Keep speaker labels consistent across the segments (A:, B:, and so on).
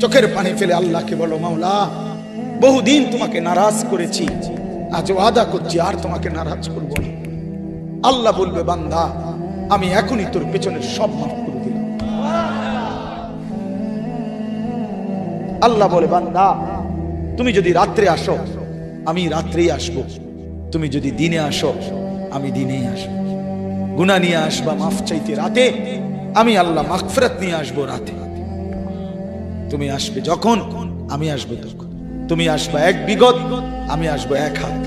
A: চোখের পানি ফেলে আল্লাহকে বলো, মাওলা বহুদিন তোমাকে নারাজ করেছি, আজ ওয়াদা করছি আর তোমাকে নারাজ করব না। আল্লাহ বলবে, বান্দা আমি এখনই তোর পেছনের সব মাফ করে দিলাম। আল্লাহ বলে, বান্দা তুমি যদি রাত্রে আসো আমি রাত্রেই আসব, তুমি যদি দিনে আসো আমি দিনেই আসবো। গুনাহ নিয়ে আসবা মাফ চাইতে রাতে, আমি আল্লাহ মাগফিরাত নিয়ে আসবো রাতে। তুমি আসবে যখন আমি আসবো তখন। তুমি আসবা এক বিগত, আমি আসবো এক হাত।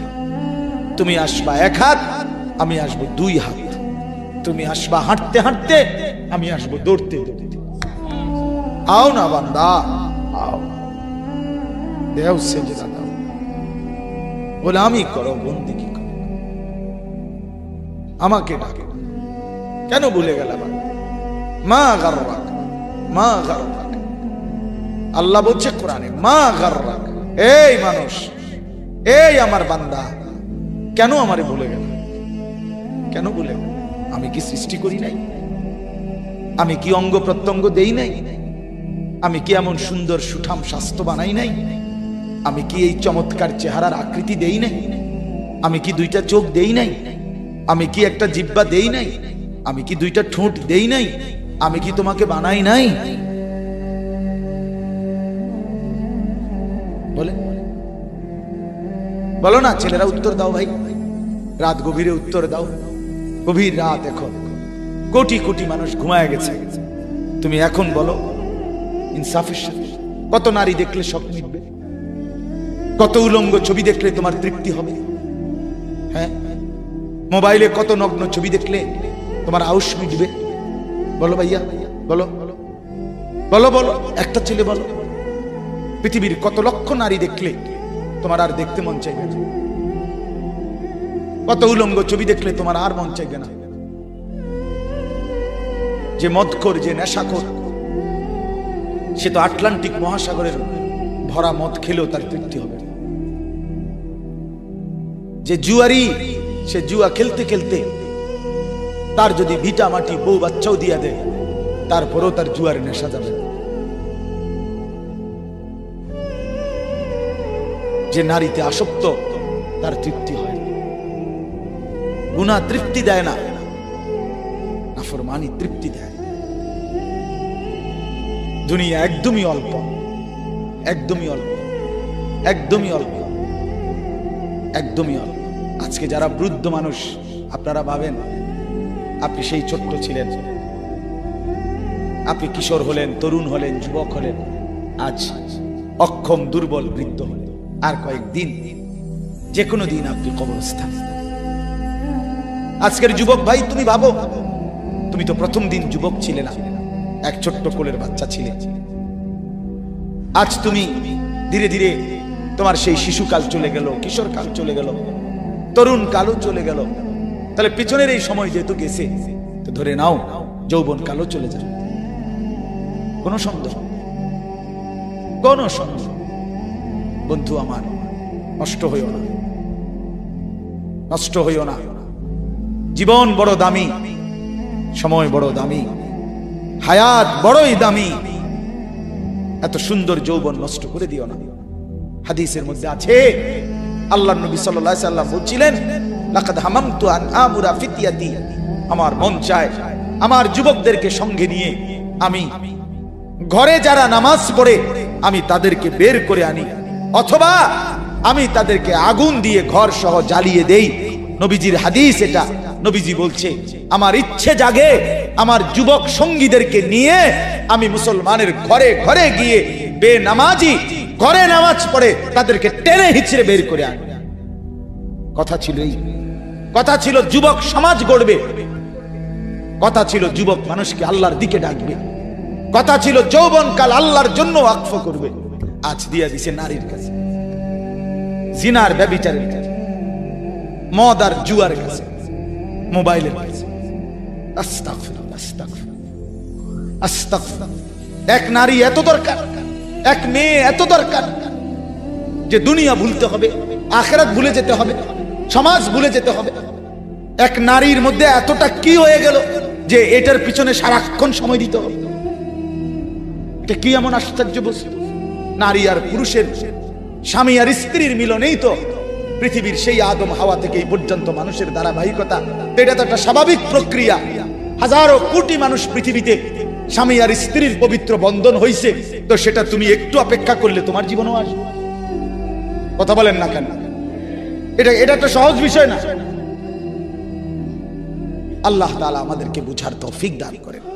A: তুমি আসবা এক হাত, আমি আসবো দুই হাত। তুমি আসবা হাঁটতে হাঁটতে, আমি আসবো দৌড়তে দৌড়তে। আও না বান্দা, আও, দেও সেজদা দাও, গোলামি করো, বন্দেগী করো, আমাকে ডাকে। কেন ভুলে গেলাম? মা গাররাক, মা গাররাক। আল্লাহ বলছে কোরআনে, মা গাররাক। এই মানুষ, এই আমার বান্দা, কেন আমারে ভুলে গেল? কেন ভুলে গেল? আমি কি সৃষ্টি করি নাই? আমি কি অঙ্গ প্রত্যঙ্গ দেই নাই? আমি কি এমন সুন্দর সুঠাম স্বাস্থ্য বানাই নাই? আমি কি এই চমৎকার চেহারার আকৃতি দেই নাই? আমি কি দুইটা চোখ দেই নাই? আমি কি একটা জিহ্বা দেই নাই? আমি কি দুইটা ঠোঁট দেই নাই? আমি কি তোমাকে বানাই নাই? বলে বলো না ছেলেরা, উত্তর দাও ভাই, রাত গভীরে উত্তর দাও। গভীর রাত, এখন কোটি কোটি মানুষ ঘুমায় গেছে। তুমি এখন বলো ইনসাফের সাথে, কত নারী দেখলে স্বপ্ন মিটবে? কত উলঙ্গ ছবি দেখলে তোমার তৃপ্তি হবে? হ্যাঁ, মোবাইলে কত নগ্ন ছবি দেখলে তোমার আউশ মিটবে? বলো ভাইয়া, বলো বলো বলো, একটা ছেলে বলো। পৃথিবীর কত লক্ষ নারী দেখলে তোমার আর দেখতে মন চাইবে না? কত উলঙ্গ ছবি দেখলে তোমার আর মন চাইবে না? যে মদখোর, যে নেশাখোর, সে তো আটলান্টিক মহাসাগরের ভরা মদ খেলেও তার তৃপ্তি হবে। যে জুয়ারি, সে জুয়া খেলতে খেলতে তার যদি ভিটা মাটি বউ বাচ্চাও দিয়া দেয়, তারপরেও তার জুয়ার নেশা যাবে। যে নারীতে আসক্ত, তার তৃপ্তি হয়। গুনাহ তৃপ্তি দেয় না, নাফরমানি তৃপ্তি দেয়। দুনিয়া একদমই অল্প, একদমই অল্প, একদমই অল্প, একদমই অল্প। আজকে যারা বৃদ্ধ মানুষ, আপনারা ভাবেন আপনি সেই ছোট্ট ছিলেন, আপনি কিশোর হলেন, তরুণ হলেন, যুবক হলেন, আজ অক্ষম দুর্বল বৃদ্ধ হলেন। আর কয়েকদিন, যে কোনো দিন আপনি কবরস্থান। আজকের যুবক ভাই, তুমি ভাবো, তুমি তো প্রথম দিন যুবক ছিলে না, এক ছোট্ট কোলের বাচ্চা ছিলে। আজ তুমি ধীরে ধীরে তোমার সেই শিশুকাল চলে গেল, কিশোর কাল চলে গেল, তরুণ কালও চলে গেল। তাহলে পিছনের এই সময় যেহেতু গেছে, তো ধরে নাও যৌবন কালও চলে যাবে। কোনো সন্দেহ, কোনো সন্দেহ। বন্ধু আমার, নষ্ট হইও না, নষ্ট হইও না। জীবন বড় দামি, সময় বড় দামি, হায়াত বড়ই দামি। এত সুন্দর যৌবন নষ্ট করে দিও না। হাদিসের মধ্যে আছে, আল্লাহর নবী সাল্লাল্লাহু আলাইহি সাল্লাম বলছিলেন, লাকাদ হামামতু আন আমুরা ফিতিয়াতি, আমার মন চায় আমার যুবকদেরকে সঙ্গে নিয়ে আমি ঘরে যারা নামাজ পড়ে আমি তাদেরকে বের করে আনি, অথবা আমি তাদেরকে আগুন দিয়ে ঘর সহ জ্বালিয়ে দেই। নবীজির হাদিস এটা। নবীজি বলছে, আমার ইচ্ছে জাগে আমার যুবক সঙ্গীদেরকে নিয়ে আমি মুসলমানের ঘরে ঘরে গিয়ে বেনামাজি ঘরে নামাজ পড়ে তাদেরকে টেনে হিচড়ে বের করে আনি। কথা ছিল এই, কথা ছিল যুবক সমাজ গড়বে, কথা ছিল যুবক মানুষকে আল্লাহর দিকে ডাকবে, কথা ছিল যৌবনকাল আল্লাহর জন্য ওয়াকফ করবে। আজ দিয়া দিছে নারীর কাছে, জিনার ব্যভিচারের কাছে, মদ আর জুয়ার কাছে, মোবাইলের কাছে। আস্তাগফিরুল্লাহ, আস্তাগফিরুল্লাহ, আস্তাগফিরুল্লাহ। এক নারী এত দরকার, এক মেয়ে এত দরকার যে দুনিয়া ভুলতে হবে, আখিরাত ভুলে যেতে হবে, সমাজ ভুলে যেতে হবে। এক নারীর মধ্যে এতটা কি হয়ে গেল যে এটার পিছনে সারাক্ষণ সময় দিতে হবে। এটা কি এমন আশ্চর্য বস্তু? নারী আর পুরুষের, স্বামী আর স্ত্রীর মিলনেই তো পৃথিবীর সেই আদম হাওয়া থেকে এই পর্যন্ত মানুষের ধারাবাহিকতা। এটা তো একটা স্বাভাবিক প্রক্রিয়া। হাজারো কোটি মানুষ পৃথিবীতে স্বামী আর স্ত্রীর পবিত্র বন্ধন হইছে, তো সেটা তুমি একটু অপেক্ষা করলে তোমার জীবনও আসবে। কথা বলেন না কেন? এটা একটা সহজ বিষয় না। আল্লাহ তাআলা আমাদেরকে বুঝার তৌফিক দান করেন।